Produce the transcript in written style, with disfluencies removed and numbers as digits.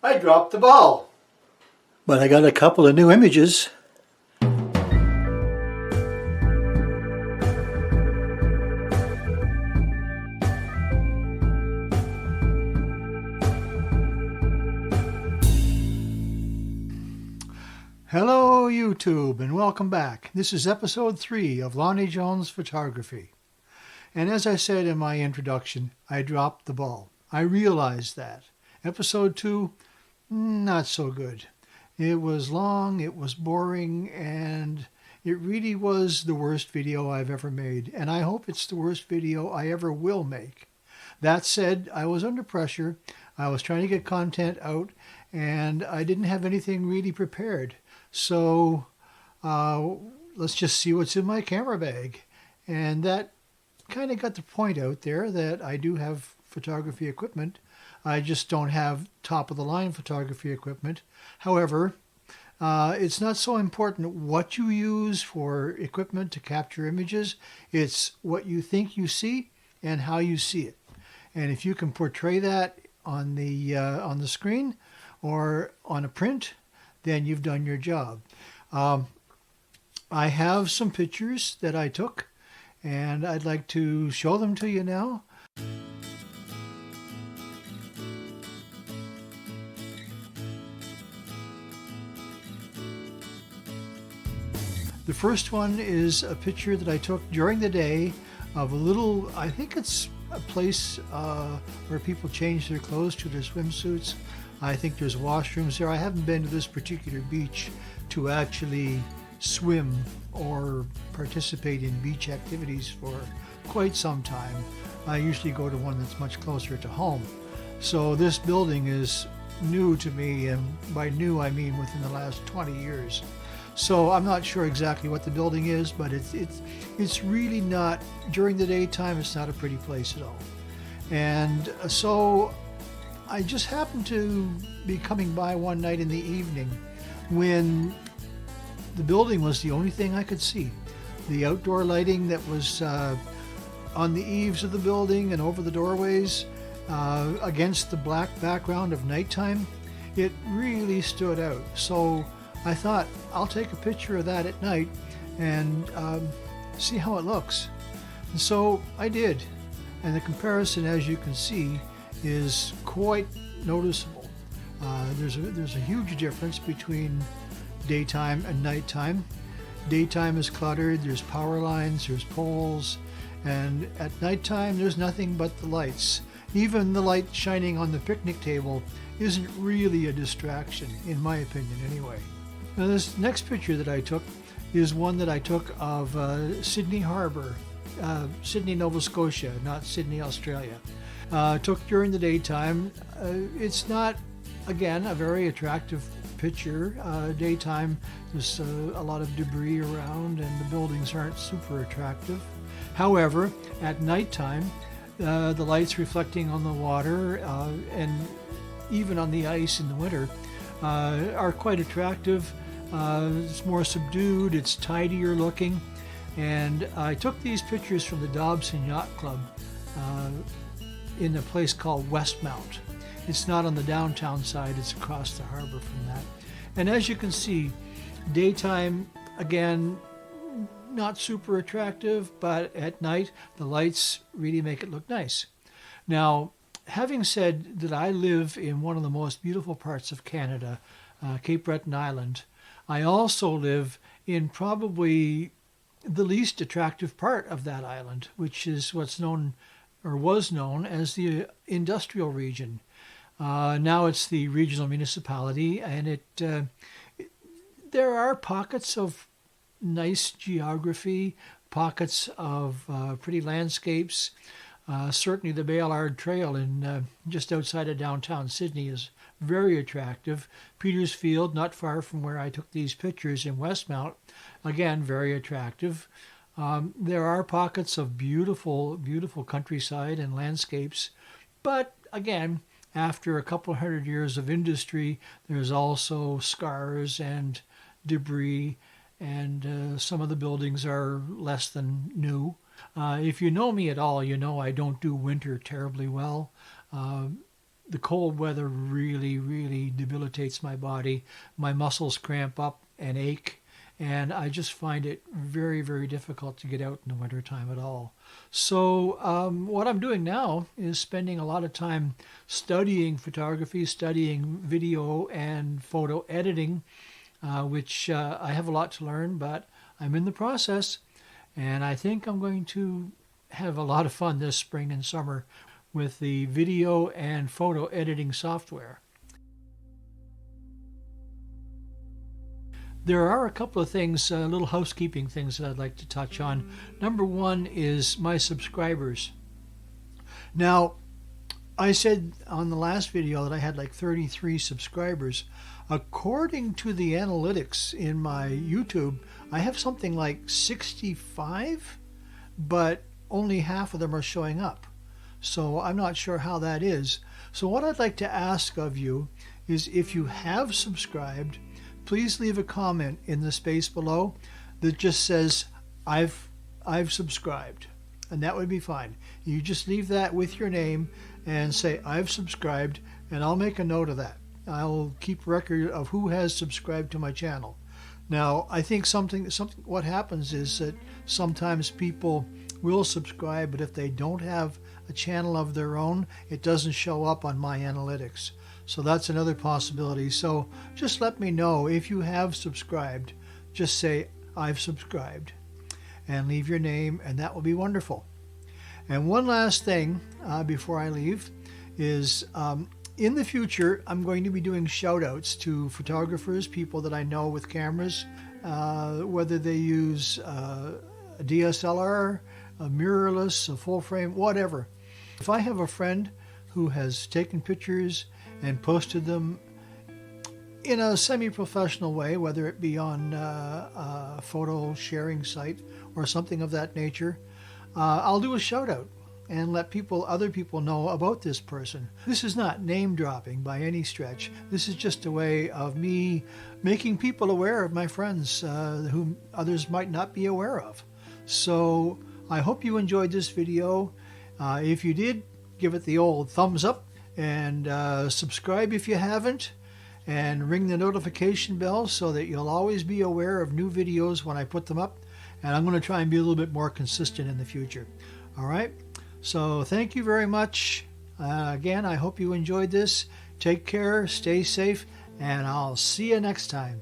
I dropped the ball. But I got a couple of new images. Hello YouTube and welcome back. This is episode 3 of Lonnie Jones Photography. And as I said in my introduction, I dropped the ball. I realized that. Episode 2, not so good. It was long, it was boring, and it really was the worst video I've ever made. And I hope it's the worst video I ever will make. That said, I was under pressure. I was trying to get content out, and I didn't have anything really prepared. So let's just see what's in my camera bag. And that kind of got the point out there that I do have photography equipment. I just don't have top-of-the-line photography equipment. However, it's not so important what you use for equipment to capture images. It's what you think you see and how you see it. And if you can portray that on the screen or on a print, then you've done your job. I have some pictures that I took, and I'd like to show them to you now. The first one is a picture that I took during the day of a little, I think it's a place where people change their clothes to their swimsuits. I think there's washrooms there. I haven't been to this particular beach to actually swim or participate in beach activities for quite some time. I usually go to one that's much closer to home. So this building is new to me, and by new I mean within the last 20 years. So I'm not sure exactly what the building is, but it's really not, during the daytime, it's not a pretty place at all. And so I just happened to be coming by one night in the evening when the building was the only thing I could see. The outdoor lighting that was on the eaves of the building and over the doorways against the black background of nighttime, it really stood out. So I thought, I'll take a picture of that at night and see how it looks. And so I did. And the comparison, as you can see, is quite noticeable. There's a huge difference between daytime and nighttime. Daytime is cluttered, there's power lines, there's poles, and at nighttime there's nothing but the lights. Even the light shining on the picnic table isn't really a distraction, in my opinion anyway. Now this next picture that I took is one that I took of Sydney Harbour, Sydney, Nova Scotia, not Sydney, Australia. Took during the daytime. It's not, again, a very attractive picture. Daytime, there's a lot of debris around and the buildings aren't super attractive. However, at nighttime, the lights reflecting on the water and even on the ice in the winter are quite attractive. It's more subdued, it's tidier looking. And I took these pictures from the Dobson Yacht Club in a place called Westmount. It's not on the downtown side, it's across the harbor from that. And as you can see, daytime, again, not super attractive, but at night, the lights really make it look nice. Now, having said that I live in one of the most beautiful parts of Canada, Cape Breton Island, I also live in probably the least attractive part of that island, which is what's known or was known as the industrial region. Now it's the regional municipality, and there are pockets of nice geography, pockets of pretty landscapes. Certainly the Baylard Trail in just outside of downtown Sydney is very attractive. Petersfield, not far from where I took these pictures in Westmount, again, very attractive. There are pockets of beautiful, beautiful countryside and landscapes, but again, after a couple hundred years of industry, there's also scars and debris, and some of the buildings are less than new. If you know me at all, you know I don't do winter terribly well. the cold weather really debilitates my body. My muscles cramp up and ache, and I just find it very difficult to get out in the wintertime at all. So what I'm doing now is spending a lot of time studying photography, studying video and photo editing, which I have a lot to learn, but I'm in the process, and I think I'm going to have a lot of fun this spring and summer with the video and photo editing software. There are a couple of things, little housekeeping things that I'd like to touch on. Number one is my subscribers. Now, I said on the last video that I had like 33 subscribers. According to the analytics in my YouTube, I have something like 65, but only half of them are showing up. So I'm not sure how that is. So what I'd like to ask of you is, if you have subscribed, please leave a comment in the space below that just says, I've subscribed. And that would be fine. You just leave that with your name and say, I've subscribed, and I'll make a note of that. I'll keep record of who has subscribed to my channel. Now, I think what happens is that sometimes people will subscribe, but if they don't have a channel of their own, it doesn't show up on my analytics. So that's another possibility. So just let me know if you have subscribed. Just say, I've subscribed, and leave your name, and that will be wonderful. And one last thing before I leave is, in the future, I'm going to be doing shout outs to photographers, people that I know with cameras, whether they use a DSLR, a mirrorless, a full frame, whatever. If I have a friend who has taken pictures and posted them in a semi-professional way, whether it be on a photo sharing site or something of that nature, I'll do a shout out and let other people know about this person. This is not name dropping by any stretch. This is just a way of me making people aware of my friends whom others might not be aware of. So I hope you enjoyed this video. If you did, give it the old thumbs up, and subscribe if you haven't, and ring the notification bell so that you'll always be aware of new videos when I put them up. And I'm going to try and be a little bit more consistent in the future. All right? So thank you very much. Again, I hope you enjoyed this. Take care, stay safe, and I'll see you next time.